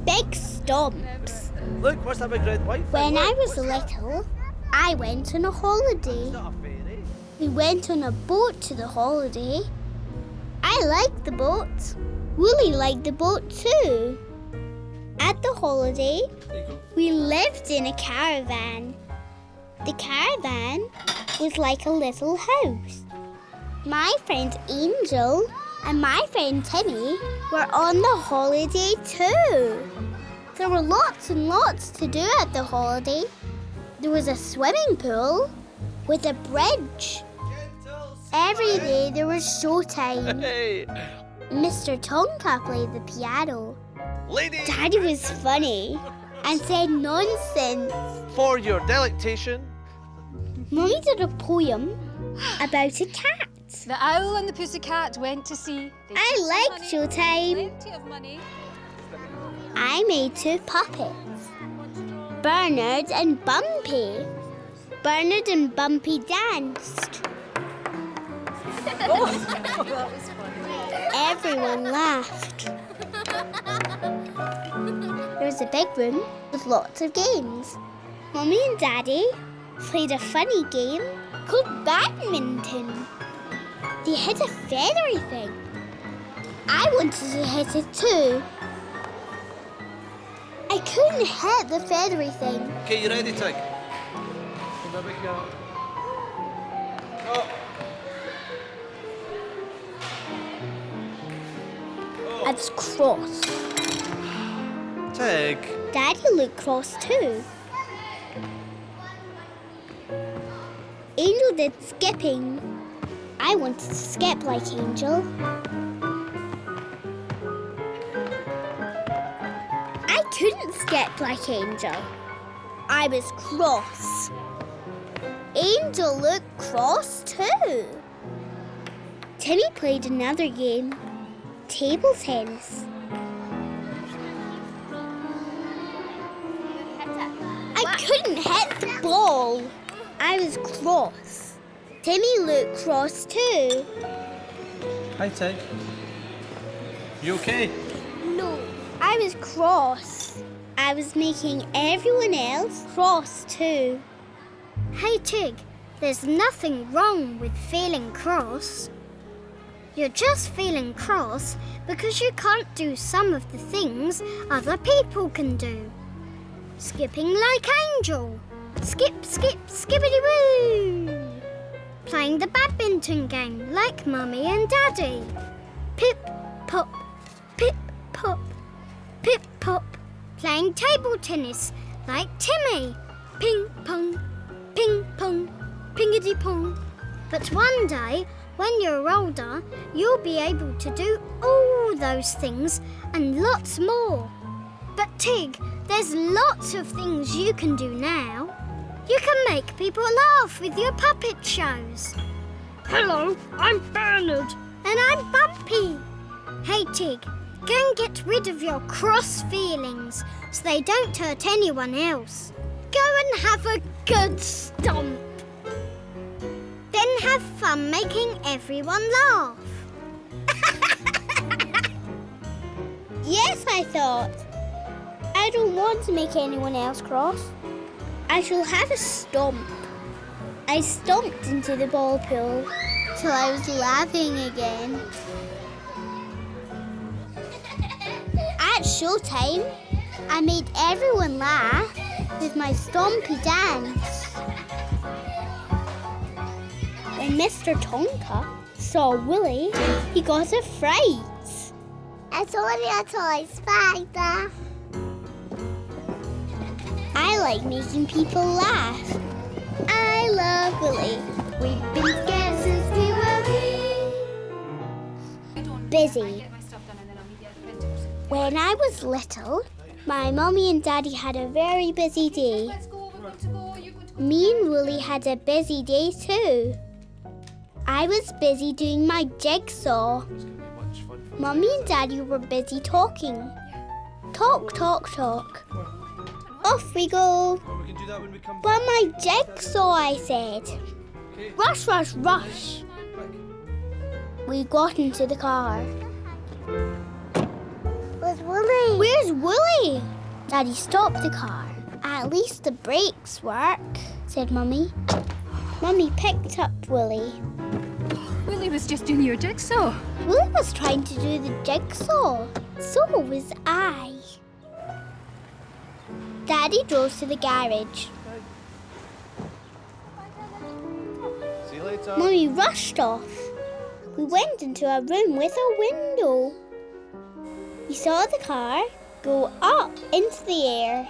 big stumps. Look, what's that big red white thing? When I Look, was what's that? little, I went on a holiday. It's not a fairy. We went on a boat to the holiday. I liked the boat. Wolly liked the boat too. At the holiday, we lived in a caravan. The caravan was like a little house. My friend Angel and my friend Timmy were on the holiday too. There were lots and lots to do at the holiday. There was a swimming pool with a bridge. Every day there was showtime. Hey, Mr. Tonka played the piano. lady, Daddy was funny and said nonsense. for your delectation. Mummy did a poem about a cat. The owl and the pussycat went to sea. I like showtime. Plenty of money. I made 2 puppets, Bernard and Bumpy. Bernard and Bumpy danced. That was funny. Everyone laughed. There was a big room with lots of games. Mummy and Daddy played a funny game called badminton. They hit a feathery thing. I wanted to hit it too. I couldn't hit the feathery thing. Okay, you ready, Tig? There we go. Oh. I was cross. Tig. Daddy looked cross too. Angel did skipping. I wanted to skip like Angel. I couldn't skip like Angel. I was cross. Angel looked cross too. Timmy played another game, table tennis. I couldn't hit the ball. I was cross. Timmy looked cross too. Hi, Tig. You okay? No, I was cross. I was making everyone else cross too. Hey Tig, there's nothing wrong with feeling cross. You're just feeling cross because you can't do some of the things other people can do. Skipping like Angel. Skip, skip, skippity-woo. Playing the badminton game like Mummy and Daddy. Pip, pop, pip, pop, pip, pop. Playing table tennis like Timmy. Ping, pong, pingity-pong. But one day, when you're older, you'll be able to do all those things and lots more. But Tig, there's lots of things you can do now. You can make people laugh with your puppet shows. Hello, I'm Bernard. And I'm Bumpy. Hey Tig, go and get rid of your cross feelings so they don't hurt anyone else. Go and have a good stomp. Then have fun making everyone laugh. Yes, I thought. I don't want to make anyone else cross. I shall have a stomp. I stomped into the ball pool till I was laughing again. At showtime, I made everyone laugh with my stompy dance. When Mr. Tonka saw Wolly, he got a fright. It's only a toy spider. I like making people laugh. I love Wolly. We've been scared since we were busy. When I was little, my Mummy and Daddy had a very busy day. Me and Wolly had a busy day too. I was busy doing my jigsaw. Mummy and Daddy were busy talking. Talk, talk, talk. Off we go. We can do that when we come But back. my jigsaw, I said. Okay. Rush, rush, rush. We got into the car. Where's Wolly? Where's Wolly? Daddy stopped the car. At least the brakes work, said Mummy. Mummy picked up Wolly. Wolly was just doing your jigsaw. Wolly was trying to do the jigsaw. So was I. Daddy drove to the garage. See you later. Mummy rushed off. We went into a room with a window. We saw the car go up into the air.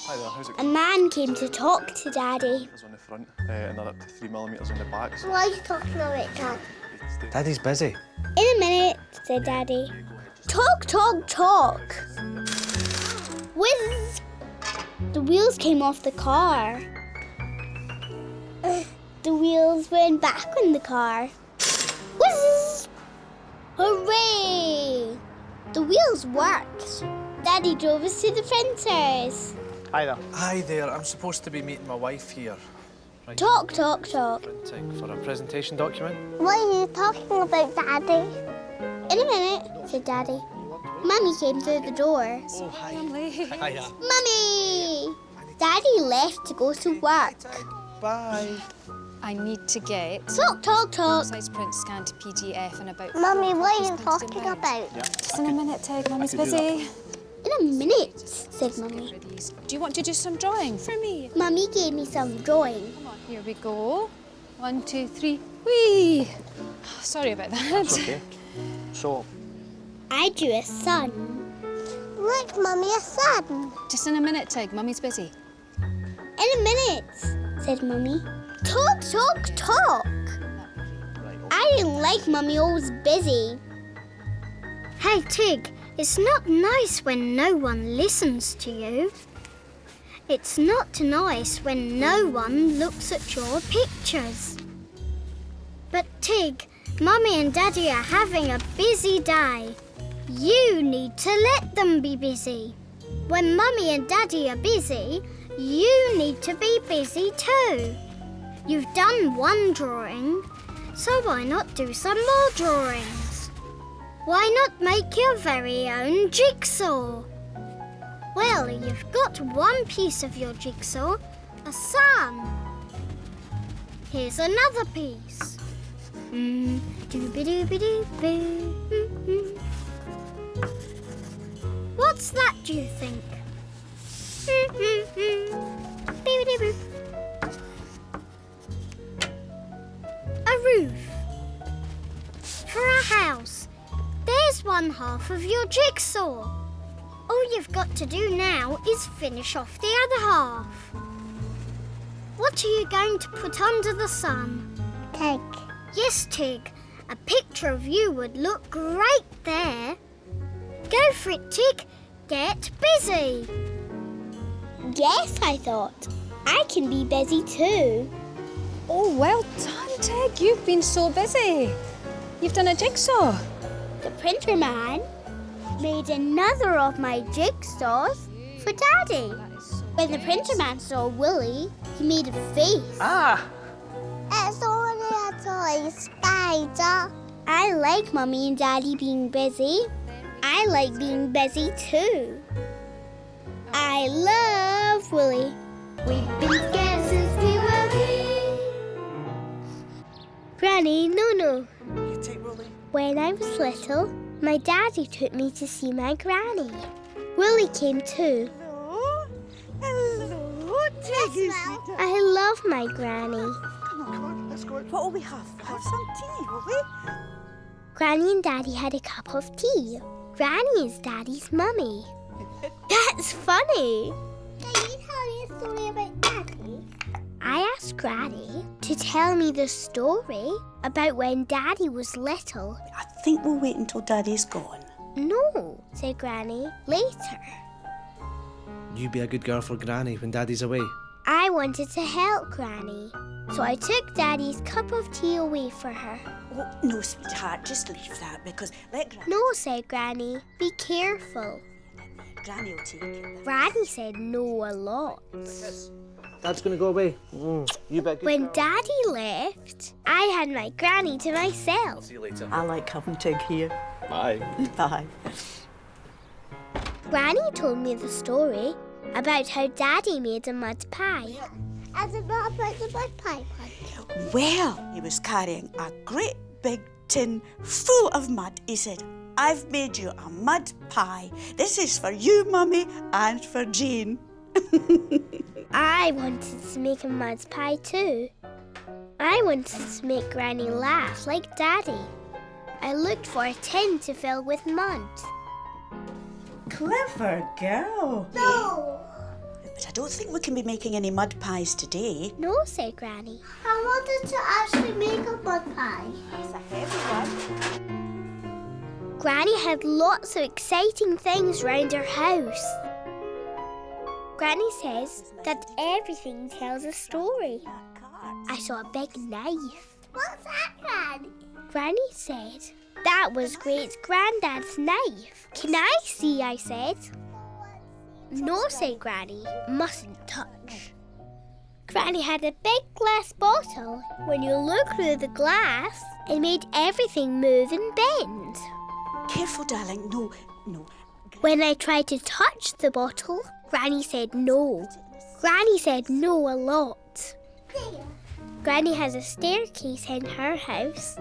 Hi there, how's it A going? man came to talk to Daddy. On the front, another 3mm on the back. So What are you talking about, Dad? Daddy's busy. In a minute, said Daddy. Talk, talk, talk. Whiz! The wheels came off the car. The wheels went back on the car. Whiz! Hooray! The wheels worked. Daddy drove us to the printers. Hi there. Hi there, I'm supposed to be meeting my wife here. Right. Talk, talk, talk. Printing for a presentation document. What are you talking about, Daddy? In a minute, said Daddy. Mummy came through the door. Oh, hi. Family. Hiya. Mummy! Daddy left to go to work. Bye. I need to get Talk, talk, talk. size print scanned to PDF in about... Mummy, what are you Just talking printed about? Just in a minute, Tig. Mummy's could do busy. In a minute, said Mummy. Do you want to do some drawing for me? Mummy gave me some drawing. Come on, here we go. 1, 2, 3. Whee! Sorry about that. It's okay. So, I drew a sun. Look, Mummy, a sun. Just in a minute, Tig. Mummy's busy. In a minute, said Mummy. Talk, talk, talk. I didn't like Mummy always busy. Hey, Tig, it's not nice when no one listens to you. It's not nice when no one looks at your pictures. But Tig, Mummy and Daddy are having a busy day. You need to let them be busy. When Mummy and Daddy are busy, you need to be busy too. You've done one drawing, so why not do some more drawings? Why not make your very own jigsaw? Well, you've got one piece of your jigsaw, a sun. Here's another piece. Dooby-dooby-doo-boo. What's that, do you think? Beep-a-doo-boo. A roof. For a house. There's one half of your jigsaw. All you've got to do now is finish off the other half. What are you going to put under the sun? Tig. Yes, Tig. A picture of you would look great there. Go for it, Tig. Get busy. Yes, I thought. I can be busy too. Oh, well done, Tig. You've been so busy. You've done a jigsaw. The printer man made another of my jigsaws for Daddy. When the printer man saw Wolly, he made a face. ah! It's only a toy spider. I like Mummy and Daddy being busy. I like being busy too. I love Wolly. We've been together since we were wee. Granny, no. You take Wolly. When I was little, my daddy took me to see my granny. Wolly came too. Hello, Tig. I love my granny. Come on, let's go. What will we have? Have some tea, will we? Granny and Daddy had a cup of tea. Granny is Daddy's mummy. That's funny. Can you tell me a story about Daddy? I asked Granny to tell me the story about when Daddy was little. I think we'll wait until Daddy's gone. No, said Granny, later. You be a good girl for Granny when Daddy's away. I wanted to help Granny, so I took Daddy's cup of tea away for her. Oh, no, sweetheart, just leave that because let No, said Granny, be careful. Granny will take it. Granny said no a lot. Dad's gonna go away. You bet. Good When girl. Daddy left, I had my Granny to myself. See you later. I like having Tig here. Bye. Bye. Granny told me the story about how Daddy made a mud pie. And about the mud pie one. Well, he was carrying a great big tin full of mud. He said, I've made you a mud pie. This is for you, Mummy, and for Jane. I wanted to make a mud pie too. I wanted to make Granny laugh like Daddy. I looked for a tin to fill with mud. Clever girl. No! But I don't think we can be making any mud pies today. No, said Granny. I wanted to actually make a mud pie. It's a heavy one. Granny had lots of exciting things round her house. Granny says that everything tells a story. I saw a big knife. What's that, Granny? Granny said that was Great Granddad's knife. Can I see? I said. No, said Granny. Mustn't touch. Granny had a big glass bottle. When you look through the glass, it made everything move and bend. Careful, darling. No. When I tried to touch the bottle, Granny said no. Granny said no a lot. Granny has a staircase in her house.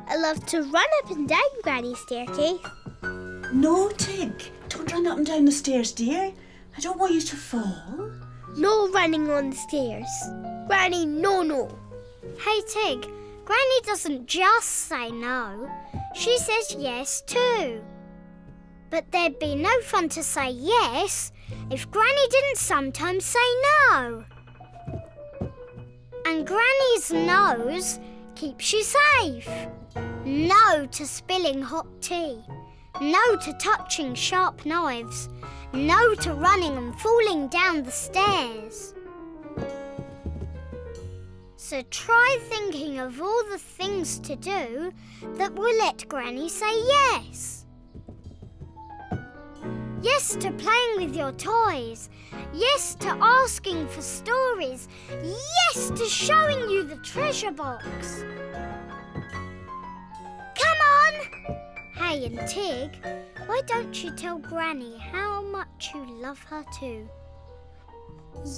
I love to run up and down Granny's staircase. No, Tig. Don't run up and down the stairs, dear. I don't want you to fall. No running on the stairs. Granny, no. Hey, Tig. Granny doesn't just say no. She says yes too. But there'd be no fun to say yes if Granny didn't sometimes say no. And Granny's no's keeps you safe. No to spilling hot tea. No to touching sharp knives. No to running and falling down the stairs. So try thinking of all the things to do that will let Granny say yes. Yes to playing with your toys. Yes to asking for stories. Yes to showing you the treasure box. Come on! Hey and Tig, why don't you tell Granny how much you love her too?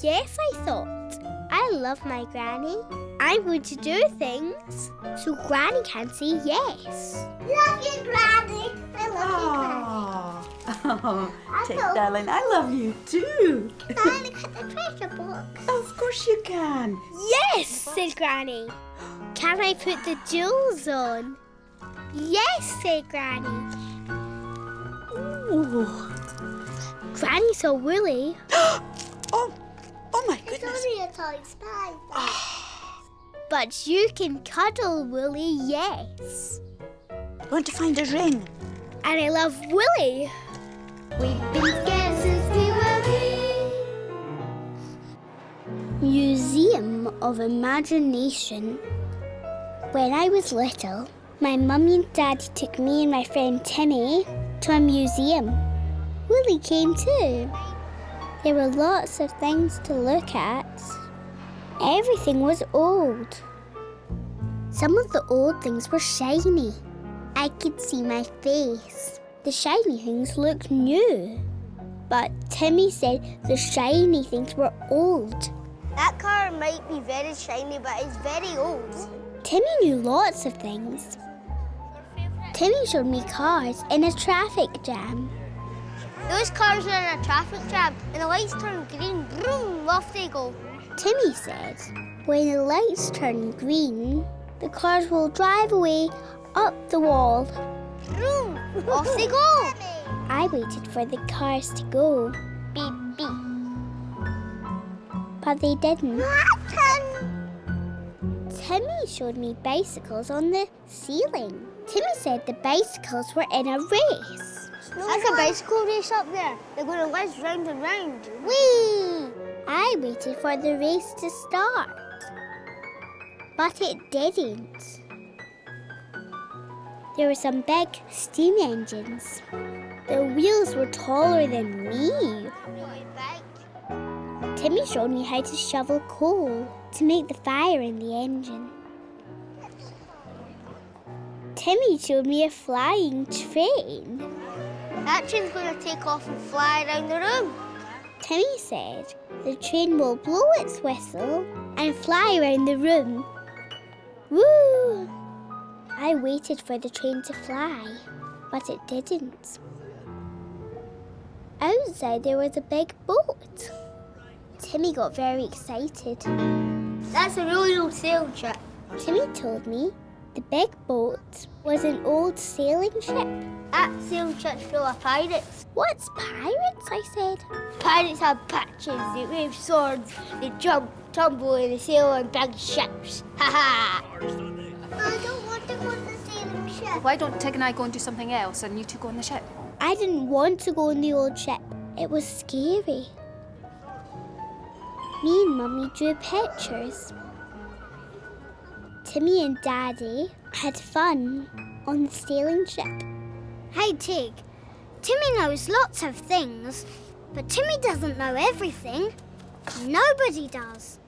Yes, I thought. I love my Granny. I'm going to do things so Granny can say yes. Love you, Granny. I love you, Granny. Oh, Tig, darling, I love you too. Can I look at the treasure box? Of course you can. Yes, said Granny. Can I put the jewels on? Yes, said Granny. Ooh. Granny saw Wolly. Oh my goodness. It's only a toy spider. But you can cuddle Wolly, yes. Want to find a ring? And I love Wolly. We've been together since we were wee. Museum of Imagination. When I was little, my mummy and daddy took me and my friend Timmy to a museum. Wolly came too. There were lots of things to look at. Everything was old. Some of the old things were shiny. I could see my face. The shiny things looked new. But Timmy said the shiny things were old. That car might be very shiny, but it's very old. Timmy knew lots of things. Timmy showed me cars in a traffic jam. Those cars are in a traffic jam and the lights turn green, boom, off they go. Timmy said, when the lights turn green, the cars will drive away up the wall. Boom, off they go. I waited for the cars to go. Beep, beep. But they didn't. Timmy showed me bicycles on the ceiling. Timmy said the bicycles were in a race. That's a bicycle race up there. They're going to race round and round. Whee! I waited for the race to start. But it didn't. There were some big steam engines. The wheels were taller than me. Timmy showed me how to shovel coal to make the fire in the engine. Timmy showed me a flying train. That train's going to take off and fly around the room. Timmy said the train will blow its whistle and fly around the room. Woo! I waited for the train to fly, but it didn't. Outside there was a big boat. Timmy got very excited. That's a really old sailing ship. Timmy told me the big boat was an old sailing ship. That sailing ship's full of pirates. What's pirates? I said. Pirates have patches, they wave swords, they jump, tumble, and they sail on big ships. Ha ha! I don't want to go on the sailing ship. Why don't Tig and I go and do something else and you two go on the ship? I didn't want to go on the old ship. It was scary. Me and Mummy drew pictures. Timmy and Daddy had fun on the sailing ship. Hey, Tig. Timmy knows lots of things, but Timmy doesn't know everything. Nobody does.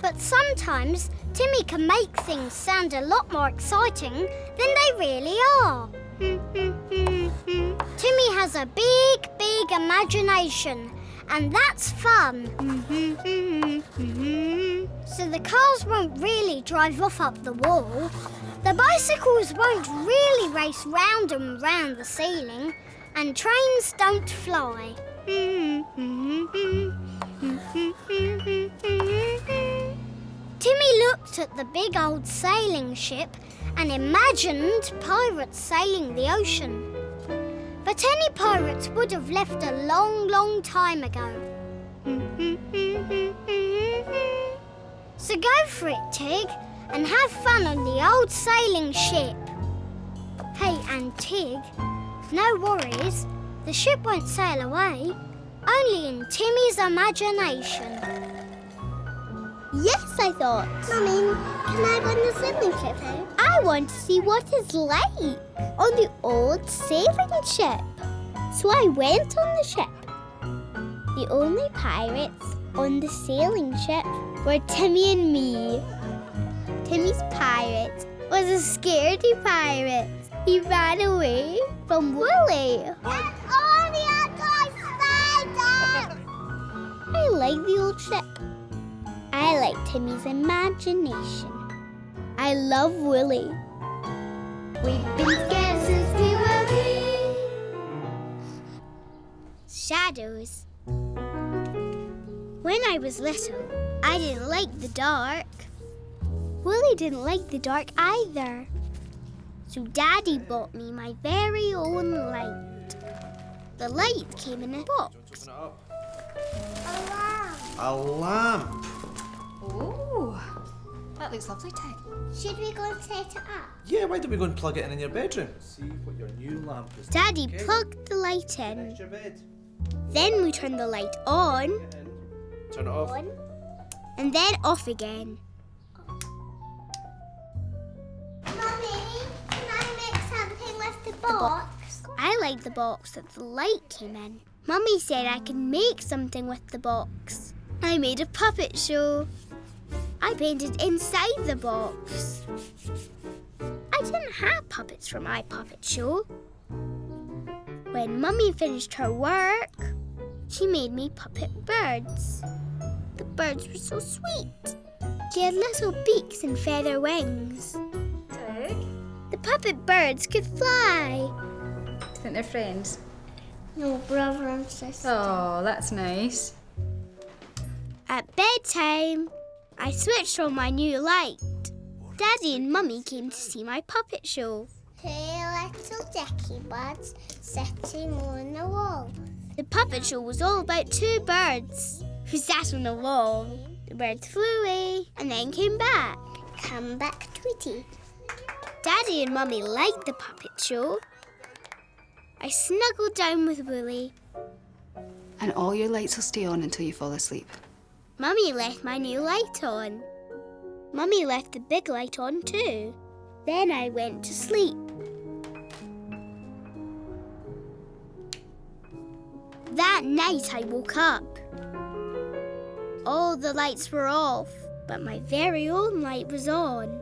But sometimes Timmy can make things sound a lot more exciting than they really are. Timmy has a big, big imagination, and that's fun. So the cars won't really drive off up the wall. The bicycles won't really race round and round the ceiling, and trains don't fly. Timmy looked at the big old sailing ship and imagined pirates sailing the ocean. But any pirates would have left a long, long time ago. So go for it, Tig, and have fun on the old sailing ship. Hey, and Tig, no worries. The ship won't sail away, only in Timmy's imagination. Yes, I thought. Mummy, can I go on the sailing ship now? I want to see what it's like on the old sailing ship. So I went on the ship. The only pirates on the sailing ship were Timmy and me. Timmy's pirate was a scaredy pirate. He ran away from Wolly. I like the old ship. I like Timmy's imagination. I love Wolly. We've been scared since we were wee. Shadows. When I was little, I didn't like the dark. Wolly didn't like the dark either. So Daddy bought me my very own light. The light came in a box. A lamp. Oh, that looks lovely, Tig. Should we go and set it up? Yeah, why don't we go and plug it in your bedroom? See what your new lamp is. Daddy Okay. plugged the light in. Next your bed. Then we turned the light on, Turn it off. and then off again. Mummy, can I make something with the box? I like the box that the light came in. Mummy said I could make something with the box. I made a puppet show. I painted inside the box. I didn't have puppets for my puppet show. When Mummy finished her work, she made me puppet birds. The birds were so sweet. They had little beaks and feather wings. Tig, The puppet birds could fly. do you think they're friends? No, brother and sister. Oh, that's nice. At bedtime, I switched on my new light. Daddy and Mummy came to see my puppet show. 2 little dicky birds sitting on the wall. The puppet show was all about 2 birds who sat on the wall. The birds flew away and then came back. Come back, Tweety. Daddy and Mummy liked the puppet show. I snuggled down with Wolly. And all your lights will stay on until you fall asleep. Mummy left my new light on. Mummy left the big light on too. Then I went to sleep. That night I woke up. All the lights were off, but my very own light was on.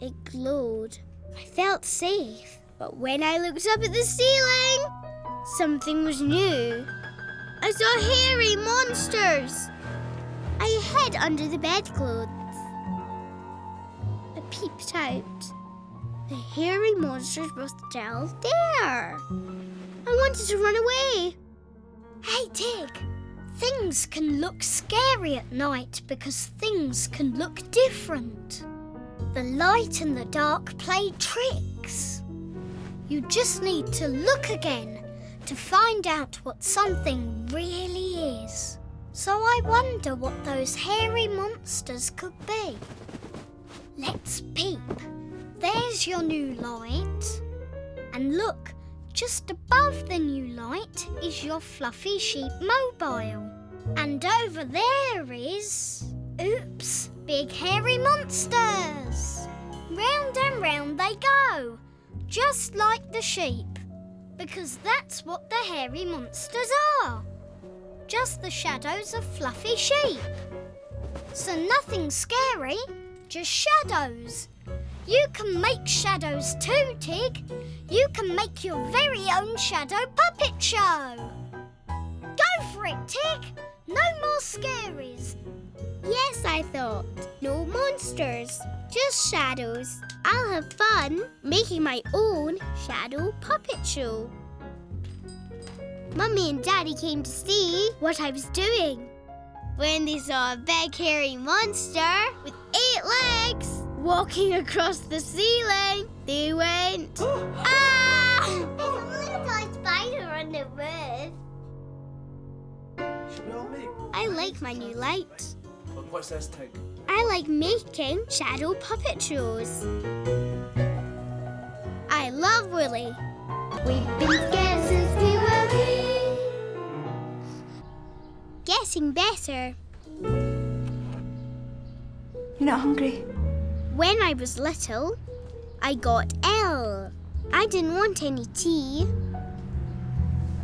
It glowed. I felt safe, But when I looked up at the ceiling, something was new. I saw hairy monsters. I hid under the bedclothes. I peeped out. The hairy monsters were still there. I wanted to run away. Hey, Tig. Things can look scary at night because things can look different. The light and the dark play tricks. You just need to look again to find out what something really is. So I wonder what those hairy monsters could be. Let's peep. There's your new light. And look, just above the new light is your fluffy sheep mobile. And over there is... Oops, big hairy monsters. Round and round they go, just like the sheep. Because that's what the hairy monsters are. Just the shadows of fluffy sheep. So nothing scary, just shadows. You can make shadows too, Tig. You can make your very own shadow puppet show. Go for it, Tig. No more scaries. Yes, I thought. No monsters, just shadows. I'll have fun making my own shadow puppet show. Mummy and Daddy came to see what I was doing. When they saw a big hairy monster with 8 legs walking across the ceiling, they went, ah! There's a little spider on the roof. Should we all make? I like my new light. Look, what's this, Tig? I like making shadow puppet shows. I love Wolly. We've been scared since we were wee. Getting better. You're not hungry? When I was little, I got ill. I didn't want any tea.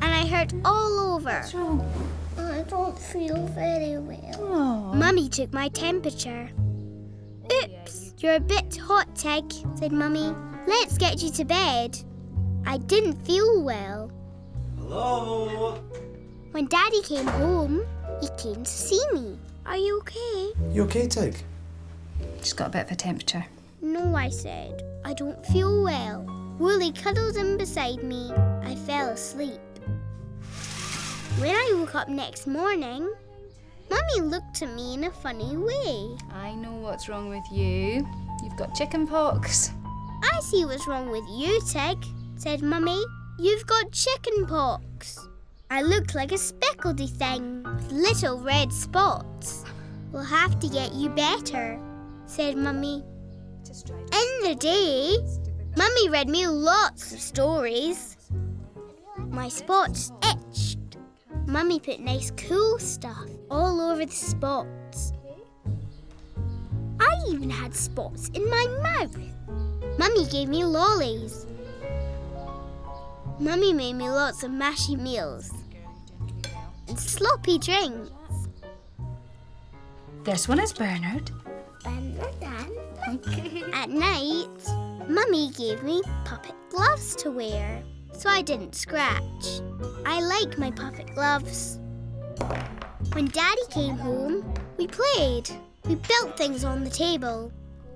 And I hurt all over. What's wrong? I don't feel very well. Oh. Mummy took my temperature. Oops, you're a bit hot, Tig, said Mummy. Let's get you to bed. I didn't feel well. Hello? When Daddy came home, he came to see me. Are you okay? You okay, Tig? She's got a bit of a temperature. No, I said. I don't feel well. Wolly cuddled in beside me. I fell asleep. When I woke up next morning, Mummy looked at me in a funny way. I know what's wrong with you. You've got chicken pox. I see what's wrong with you, Tig, said Mummy. You've got chicken pox. I looked like a speckledy thing with little red spots. We'll have to get you better, said Mummy. In the day, Mummy read me lots of stories. My spots itched. Mummy put nice cool stuff all over the spots. I even had spots in my mouth. Mummy gave me lollies. Mummy made me lots of mashy meals and sloppy drinks. This one is Bernard. At night, Mummy gave me puppet gloves to wear so I didn't scratch. I like my puppet gloves. When Daddy came home, we played. We built things on the table.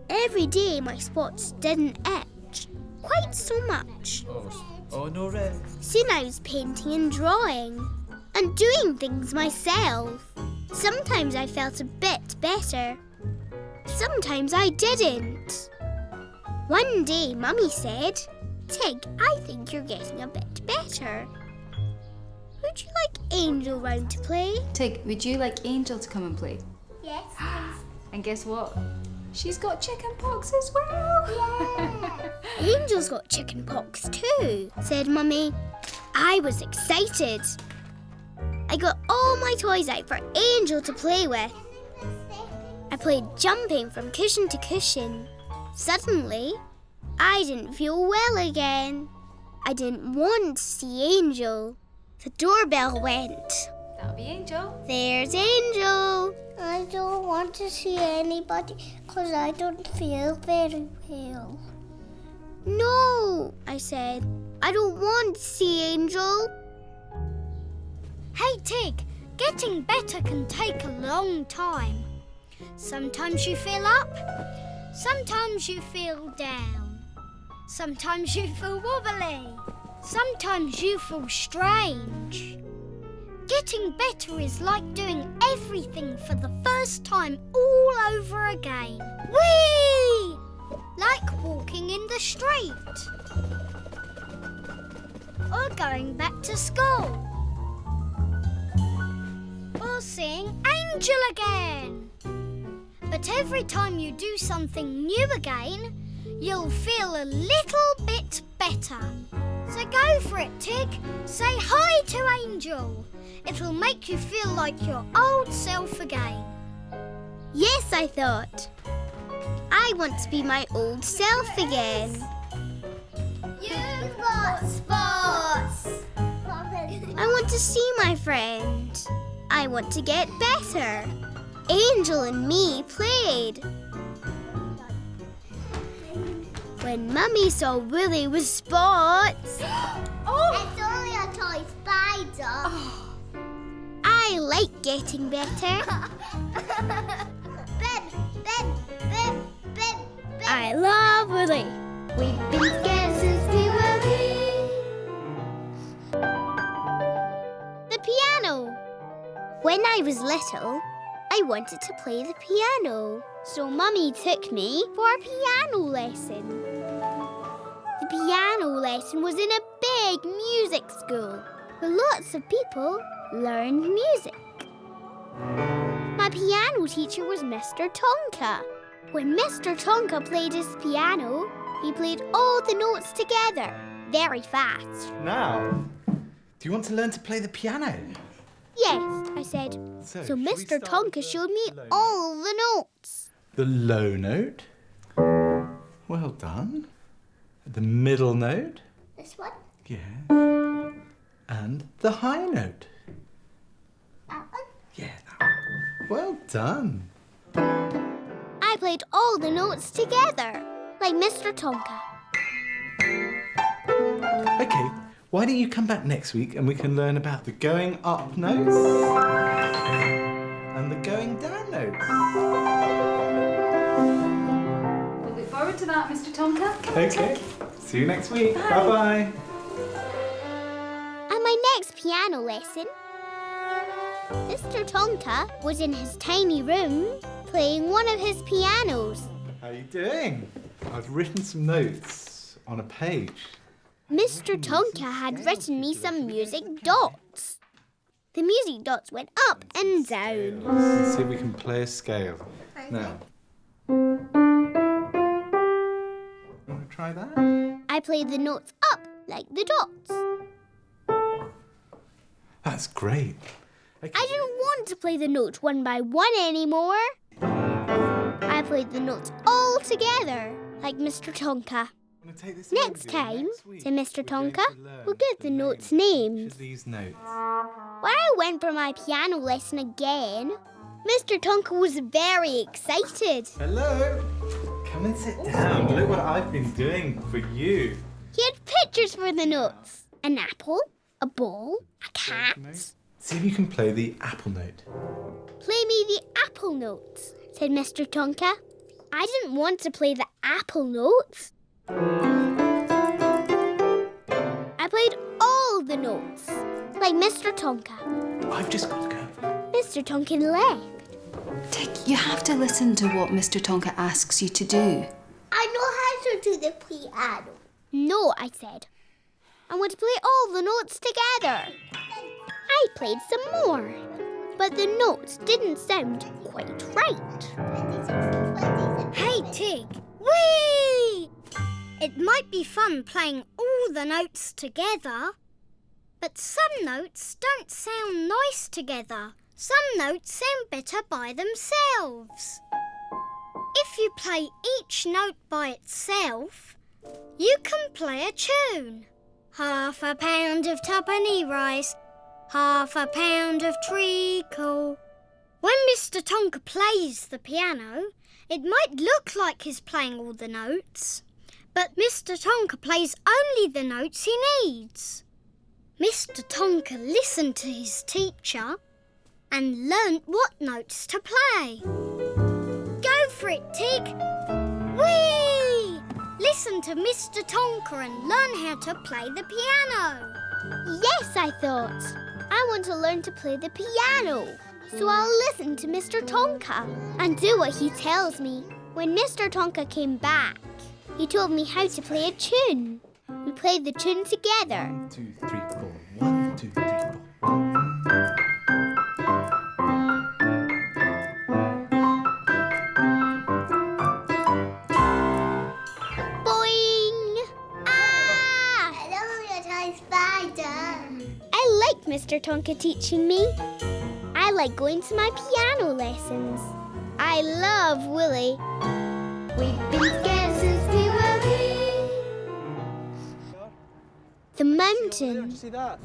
Every day my spots didn't itch quite so much. Oh, no, Red. Soon I was painting and drawing and doing things myself. Sometimes I felt a bit better. Sometimes I didn't. One day Mummy said, Tig, I think you're getting a bit better. Would you like Angel round to play? Tig, would you like Angel to come and play? Yes, And guess what? She's got chicken pox as well. Angel's got chicken pox too, said Mummy. I was excited. I got all my toys out for Angel to play with. I played jumping from cushion to cushion. Suddenly, I didn't feel well again. I didn't want to see Angel. The doorbell went. That'll be Angel. There's Angel. I don't want to see anybody because I don't feel very well. No, I said. I don't want to see Angel. Hey, Tig, getting better can take a long time. Sometimes you feel up, sometimes you feel down. Sometimes you feel wobbly, sometimes you feel strange. Getting better is like doing everything for the first time all over again. Whee! Like walking in the street. Or going back to school. Or seeing Angel again. But every time you do something new again, you'll feel a little bit better. So go for it, Tig. Say hi to Angel. It'll make you feel like your old self again. Yes, I thought. I want to be my old self again. You've got spots. I want to see my friend. I want to get better. Angel and me played. When Mummy saw Wolly with spots... Oh! It's only a toy spider. Oh. I like getting better. I love Wolly. We've been together since we were wee. The piano. When I was little, I wanted to play the piano. So Mummy took me for a piano lesson. The piano lesson was in a big music school where lots of people learned music. My piano teacher was Mr. Tonka. When Mr. Tonka played his piano, he played all the notes together, very fast. Now, do you want to learn to play the piano? Yes, I said. So Mr. Tonka showed me all the notes. The low note. Well done. The middle note. This one? Yeah. And the high note. That one? Yeah, that one. Well done. I played all the notes together, like Mr. Tonka. Okay, why don't you come back next week and we can learn about the going up notes and the going down notes. We'll look forward to that, Mr. Tonka. Come on, Okay, Tig. see you next week. Bye-bye. At my next piano lesson, Mr. Tonka was in his tiny room playing one of his pianos. How are you doing? I've written some notes on a page. Mr. Tonka had written me some music dots. The music dots went up and down. Let's see if we can play a scale. Now. Want to try that? I played the notes up like the dots. That's great. Okay. I didn't want to play the notes one by one anymore. I played the notes all together, like Mr. Tonka. Want to take this Next over time, next week? said Mr. We're going Tonka, to learn we'll give the notes names. These notes. When I went for my piano lesson again, Mr. Tonka was very excited. Hello. Come and sit down. Look what I've been doing for you. He had pictures for the notes. An apple, a ball, a cat. See if you can play the apple note. Play me the apple notes, said Mr. Tonka. I didn't want to play the apple notes. I played all the notes, like Mr. Tonka. I've just got to go. Mr. Tonka left. Tig, you have to listen to what Mr. Tonka asks you to do. I know how to do the piano. No, I said. I want to play all the notes together. I played some more, but the notes didn't sound quite right. Hey, Tig. Whee! It might be fun playing all the notes together, but some notes don't sound nice together. Some notes sound better by themselves. If you play each note by itself, you can play a tune. Half a pound of tuppenny rice, half a pound of treacle. When Mr. Tonka plays the piano, it might look like he's playing all the notes, But Mr. Tonka plays only the notes he needs. Mr. Tonka listened to his teacher and learnt what notes to play. Go for it, Tig! Whee! Listen to Mr. Tonka and learn how to play the piano. Yes, I thought. I want to learn to play the piano. So I'll listen to Mr. Tonka and do what he tells me. When Mr. Tonka came back, he told me how to play a tune. We played the tune together. 1, 2, 3, 4. 1, 2, 3, 4. Boing! Ah! Hello, your toy spider. I like Mr. Tonka teaching me. I like going to my piano lessons. I love Wolly. We've been together since we were wee. The mountain. See that?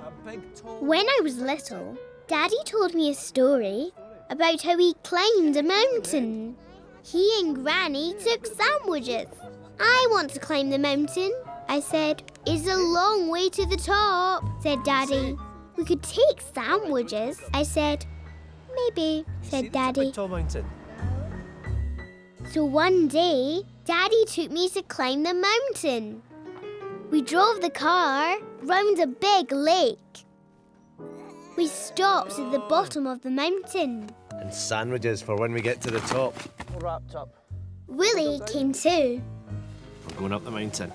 A big tall... When I was little, Daddy told me a story about how he climbed a mountain. He and Granny took sandwiches. I want to climb the mountain, I said. It's a long way to the top, said Daddy. We could take sandwiches, I said. Maybe, said Daddy. Tall mountain. So one day, Daddy took me to climb the mountain. We drove the car round a big lake. We stopped at the bottom of the mountain. And sandwiches for when we get to the top. All wrapped up. Willie came too. We're going up the mountain.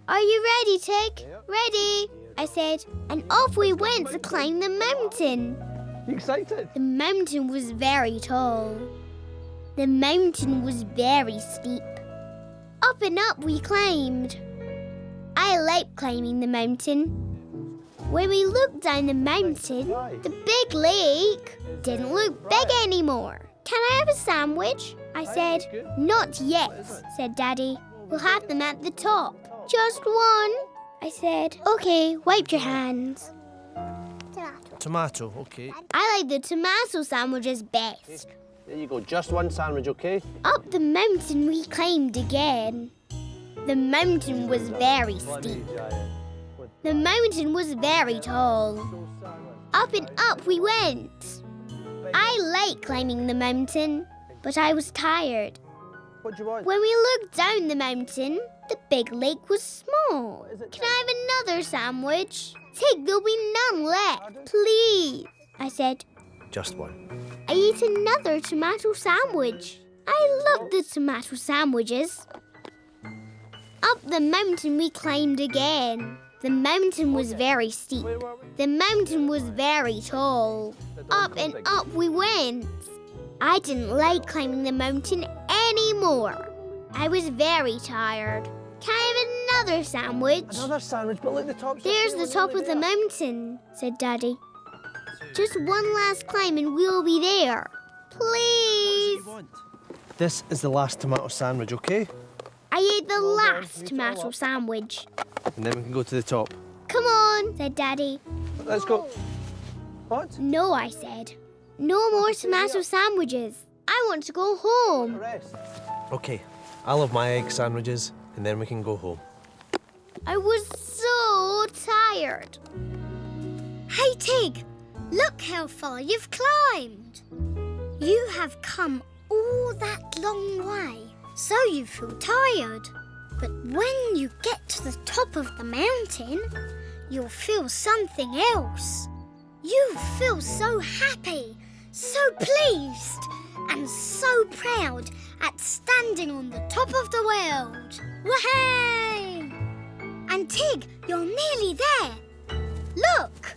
Are you ready, Tig? Ready, I said, and off we went to climb the mountain. You excited? The mountain was very tall. The mountain was very steep. Up and up we climbed. I like climbing the mountain. When we looked down the mountain, the big lake didn't look big anymore. Can I have a sandwich? I said. Not yet, said Daddy. We'll have them at the top. Just one, I said. Okay, wipe your hands. Tomato, okay. I like the tomato sandwiches best. There you go, just one sandwich, okay? Up the mountain we climbed again. The mountain was very steep. The mountain was very tall. Up and up we went. I like climbing the mountain, but I was tired. What do you want? When we looked down the mountain, the big lake was small. Can I have another sandwich? Tig, there'll be none left, please, I said. Just one. I ate another tomato sandwich. I loved the tomato sandwiches. Up the mountain we climbed again. The mountain was very steep. The mountain was very tall. Up and up we went. I didn't like climbing the mountain anymore. I was very tired. Can I have another sandwich? Another sandwich, but look, the top's... There's the top of the mountain, said Daddy. Just one last climb and we'll be there. Please. This is the last tomato sandwich, okay? I ate the last tomato sandwich. And then we can go to the top. Come on, said Daddy. Let's go. What? No, I said. No more tomato sandwiches. I want to go home. Rest. Okay, I'll have my egg sandwiches, and then we can go home. I was so tired. Hey, Tig, look how far you've climbed. You have come all that long way, so you feel tired. But when you get to the top of the mountain, you'll feel something else. You feel so happy, so pleased, and so proud at standing on the top of the world. Wahey! And Tig, you're nearly there. Look!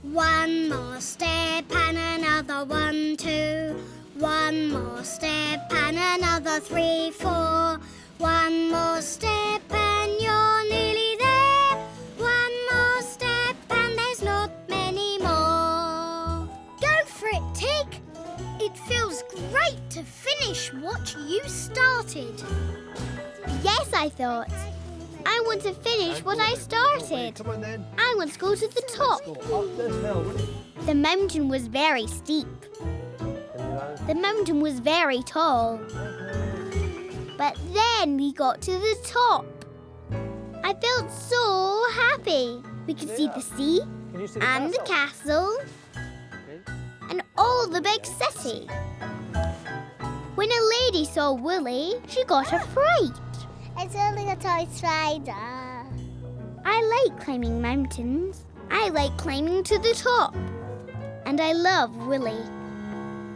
One more step and another 1, 2. One more step and another 3, 4. One more step and you're nearly there. One more step and there's not many more. Go for it, Tig. It feels great to finish what you started. Yes, I thought. I want to finish what I started. Come on then. I want to go to the top. Go up this hill. The mountain was very steep. The mountain was very tall. But then we got to the top. I felt so happy. We could see the sea and the castle and all the big city. When a lady saw Wolly, she got afraid. It's only a toy spider. I like climbing mountains. I like climbing to the top. And I love Wolly.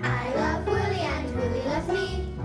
I love Wolly and Wolly loves me.